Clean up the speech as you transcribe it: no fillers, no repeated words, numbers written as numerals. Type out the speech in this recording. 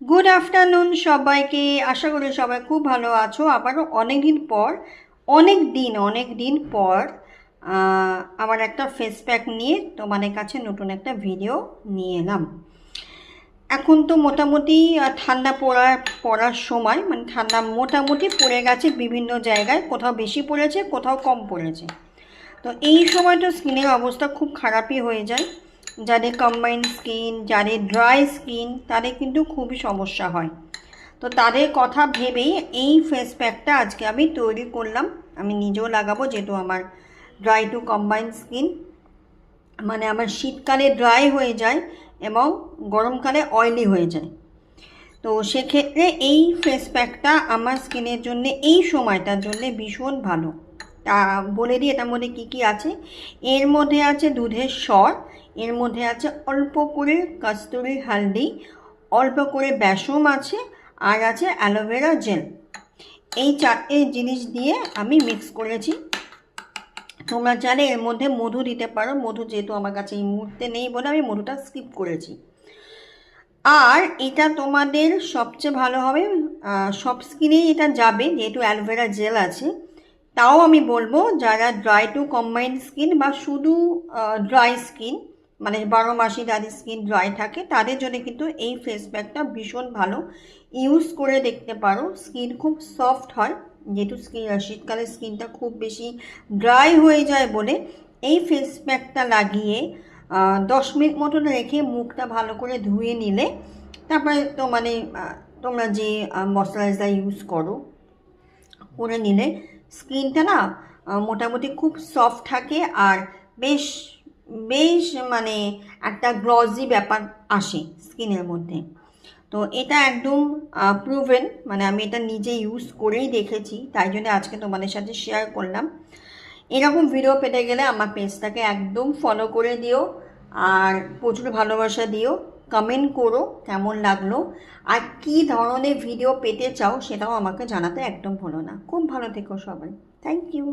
Good afternoon সবাইকে। আশা করি সবাই খুব ভালো আছো। আবারও অনেক দিন পর আমার একটা ফেস প্যাক নিয়ে তোমাদের কাছে নতুন একটা ভিডিও নিয়ে এলাম। এখন তো মোটামুটি ঠান্ডা পড়ার সময়, মানে ঠান্ডা মোটামুটি পড়ে গেছে বিভিন্ন জায়গায়, কোথাও বেশি পড়েছে কোথাও কম পড়েছে। তো এই সময়টা স্কিনের অবস্থা খুব খারাপই হয়ে যায়। যাদের কম্বাইন্ড স্কিন, যাদের ড্রাই স্কিন, তাদের কিন্তু খুবই সমস্যা হয়। তো তাদের কথা ভেবেই এই ফেস প্যাকটা আজকে আমি তৈরি করলাম। আমি নিজেও লাগাবো, যেহেতু আমার ড্রাই টু কম্বাইন্ড স্কিন, মানে আমার শীতকালে ড্রাই হয়ে যায় এবং গরমকালে অয়েলি হয়ে যায়। তো সেক্ষেত্রে এই ফেস প্যাকটা আমার স্কিনের জন্য এই সময়টার জন্য ভীষণ ভালো। তা বলে দিই এটার মধ্যে কী কী আছে। এর মধ্যে আছে দুধের স্বর, এর মধ্যে আছে অল্প করে কস্তুরি হলদি, অল্প করে বেসন আছে, আর আছে অ্যালোভেরা জেল। এই চারটে জিনিস দিয়ে আমি মিক্স করেছি। তোমরা চাইলে এর মধ্যে মধু দিতে পারো, মধু যেহেতু আমার কাছে এই মুহূর্তে নেই বলে আমি মধুটা স্কিপ করেছি। আর এটা তোমাদের সবচেয়ে ভালো হবে, সব স্কিনেই এটা যাবে যেহেতু অ্যালোভেরা জেল আছে। তাও আমি বলবো যারা ড্রাই টু কম্বাইন্ড স্কিন বা শুধু ড্রাই স্কিন, মানে 12 মাসই যাদের স্কিন ড্রাই থাকে, তাদের জন্য কিন্তু এই ফেস প্যাকটা ভীষণ ভালো। ইউজ করে দেখতে পারো, স্কিন খুব সফট হয়। যেহেতু শীতকালে স্কিনটা খুব বেশি ড্রাই হয়ে যায় বলে এই ফেস প্যাকটা লাগিয়ে 10 মিনিট মতন রেখে মুখটা ভালো করে ধুয়ে নিলে, তারপরে তো মানে তোমরা যে ময়শ্চারাইজার ইউজ করে নিলে স্কিনটা না মোটামুটি খুব সফট থাকে আর বেশ বেশ মানে একটা গ্লসি ব্যাপার আসে স্কিনের মধ্যে। তো এটা একদম প্রুভেন, মানে আমি এটা নিজে ইউজ করেই দেখেছি, তাই জন্য আজকে তোমাদের সাথে শেয়ার করলাম। এরকম ভিডিও পেতে গেলে আমার পেজটাকে একদম ফলো করে দিও, আর প্রচুর ভালোবাসা দিও, কমেন্ট করো কেমন লাগলো, আর কী ধরনের ভিডিও পেতে চাও সেটাও আমাকে জানাতে একদম ভুলো না। খুব ভালো থেকো সবাই। Thank you.